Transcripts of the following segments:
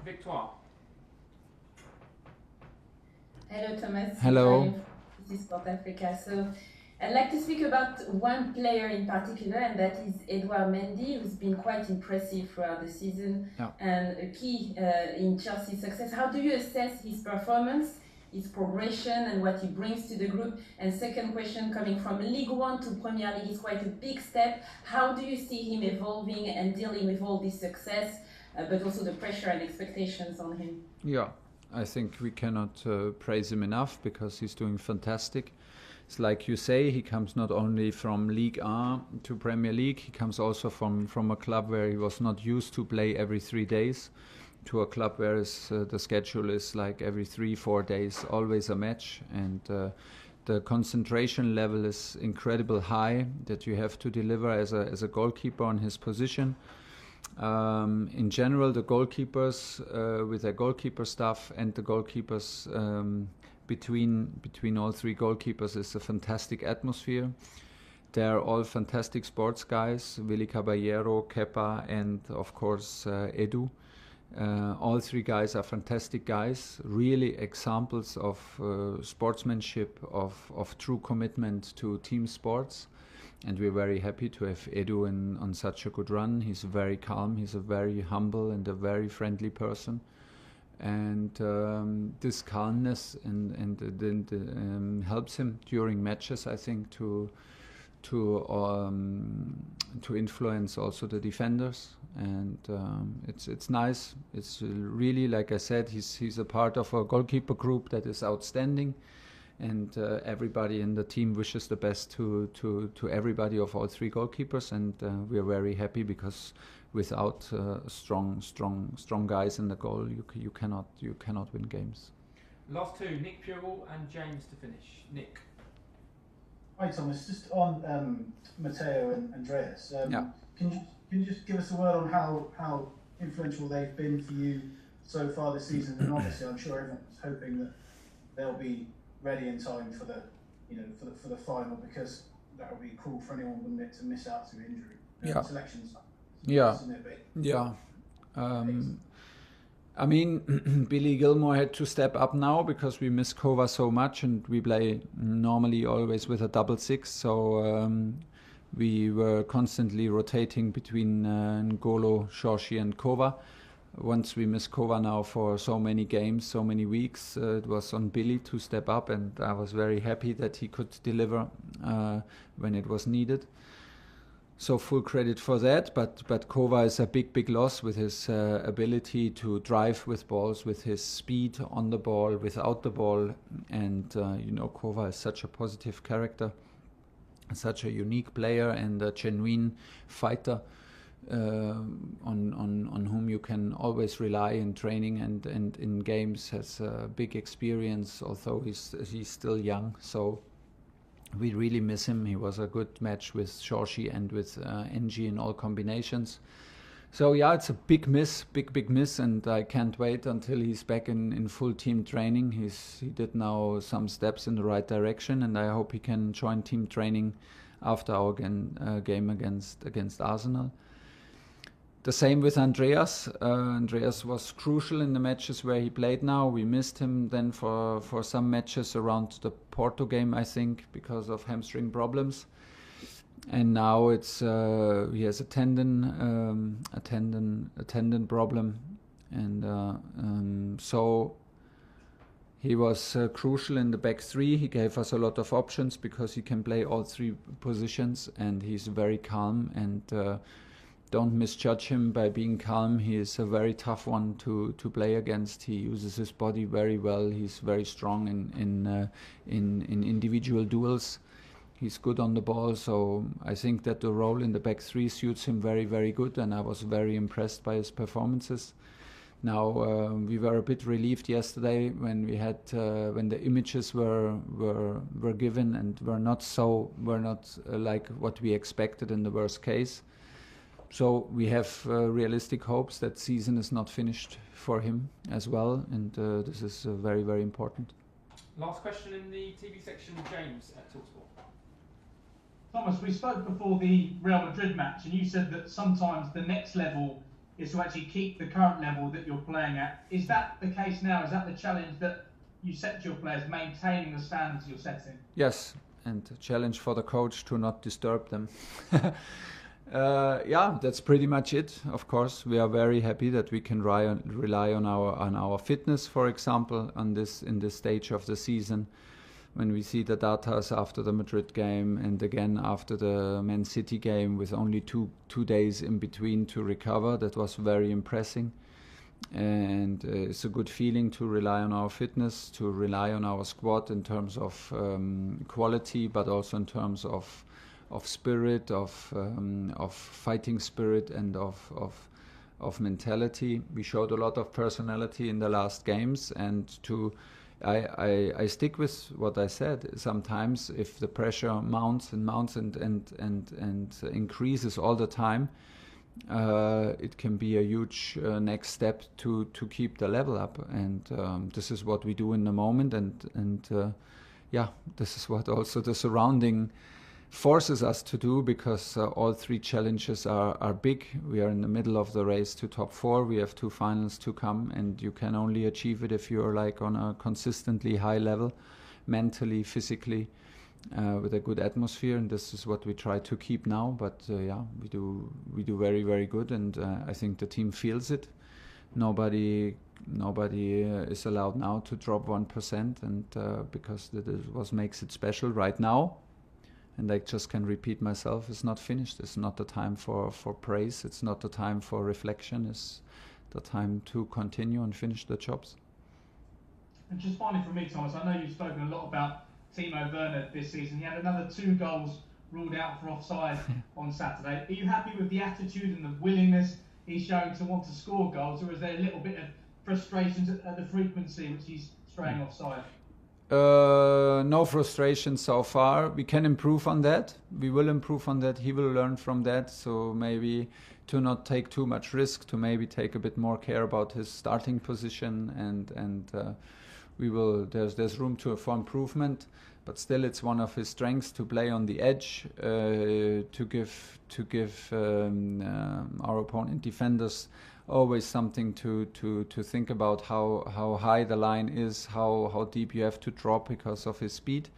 Victoire. Hello, Thomas. Hello. This is Sport Africa. So I'd like to speak about one player in particular, and that is Eduard Mendy, who's been quite impressive throughout the season and a key in Chelsea's success. How do you assess his performance, his progression, and what he brings to the group? And second question, coming from League One to Premier League is quite a big step. How do you see him evolving and dealing with all this success, but also the pressure and expectations on him? Yeah, I think we cannot praise him enough because he's doing fantastic. It's like you say, he comes not only from Ligue 1 to Premier League, he comes also from a club where he was not used to play every 3 days, to a club where the schedule is like every 3-4 days, always a match, and the concentration level is incredibly high that you have to deliver as a goalkeeper on his position. In general, the goalkeepers with their goalkeeper staff and the goalkeepers between all three goalkeepers is a fantastic atmosphere. They're all fantastic sports guys, Willy Caballero, Kepa, and of course Edu. All three guys are fantastic guys, really examples of sportsmanship, of true commitment to team sports. And we're very happy to have Edu on such a good run. He's very calm, he's a very humble and a very friendly person. And this calmness and helps him during matches, I think, to influence also the defenders. And it's nice. It's really, like I said, he's a part of a goalkeeper group that is outstanding. And everybody in the team wishes the best to everybody of all three goalkeepers, and we are very happy because without strong guys in the goal, you cannot win games. Last two, Nick Purell and James to finish. Nick. Hi Thomas, just on Matteo and Andreas. Can you just give us a word on how influential they've been for you so far this season? And obviously, I'm sure everyone's hoping that they'll be ready in time for the final, because that would be cruel for anyone, wouldn't it, to miss out through injury. Selections. I mean, Billy Gilmore had to step up now because we miss Kova so much, and we play normally always with a double six. So we were constantly rotating between N'Golo, Chorchi, and Kova. Once we missed Kova now for so many games, so many weeks, it was on Billy to step up, and I was very happy that he could deliver when it was needed. So full credit for that, but Kova is a big loss with his ability to drive with balls, with his speed on the ball, without the ball, and Kova is such a positive character, such a unique player, and a genuine fighter. On whom you can always rely in training and in games, has big experience, although he's still young. So we really miss him. He was a good match with Chorchi and with NG in all combinations. So yeah, it's a big miss, big miss, and I can't wait until he's back in full team training. He did now some steps in the right direction, and I hope he can join team training after our game against Arsenal. The same with Andreas. Andreas was crucial in the matches where he played now. We missed him then for some matches around the Porto game, I think, because of hamstring problems. And now it's he has a tendon problem, and so he was crucial in the back three. He gave us a lot of options because he can play all three positions, and he's very calm, and don't misjudge him by being calm. He is a very tough one to play against. He uses his body very well. He's very strong in individual duels. He's good on the ball, so I think that the role in the back three suits him very, very good, and I was very impressed by his performances. Now we were a bit relieved yesterday when we had when the images were given and were not like what we expected in the worst case. So we have realistic hopes that season is not finished for him as well, and this is very, very important. Last question in the TV section, James at TalkSport. Thomas, we spoke before the Real Madrid match, and you said that sometimes the next level is to actually keep the current level that you're playing at. Is that the case now? Is that the challenge that you set to your players, maintaining the standards you're setting? Yes, and a challenge for the coach to not disturb them. Yeah, that's pretty much it. Of course, we are very happy that we can rely on our fitness, for example, in this stage of the season. When we see the data after the Madrid game and again after the Man City game with only two days in between to recover, that was very impressive. And it's a good feeling to rely on our fitness, to rely on our squad in terms of quality, but also in terms of spirit, of fighting spirit, and of mentality. We showed a lot of personality in the last games, and I stick with what I said. Sometimes if the pressure mounts and increases all the time, it can be a huge next step to keep the level up, and this is what we do in the moment, and yeah, this is what also the surrounding forces us to do, because all three challenges are big. We are in the middle of the race to top 4. We have 2 finals to come, and you can only achieve it if you're like on a consistently high level, mentally, physically, with a good atmosphere, and this is what we try to keep now. But yeah, we do very, very good, and I think the team feels it. Nobody is allowed now to drop 1%, and because that is what makes it special right now. And I just can repeat myself, it's not finished. It's not the time for praise. It's not the time for reflection. It's the time to continue and finish the jobs. And just finally from me, Thomas, I know you've spoken a lot about Timo Werner this season. He had another 2 goals ruled out for offside on Saturday. Are you happy with the attitude and the willingness he's showing to want to score goals, or is there a little bit of frustrations at the frequency which he's straying offside? No frustration so far. We can improve on that. We will improve on that. He will learn from that. So maybe to not take too much risk, to maybe take a bit more care about his starting position, and we will. There's room for improvement. But still, it's one of his strengths to play on the edge, to give our opponent defenders always something to think about, how high the line is, how deep you have to drop because of his speed.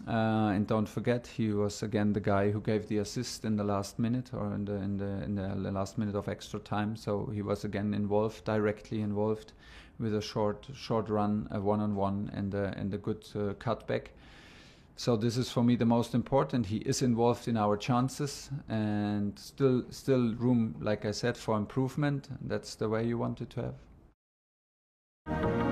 And don't forget, he was again the guy who gave the assist in the last minute, or in the last minute of extra time. So he was again directly involved with a short run, a one-on-one, and a good cutback. So this is for me the most important. He is involved in our chances, and still room, like I said, for improvement. That's the way you want it to have.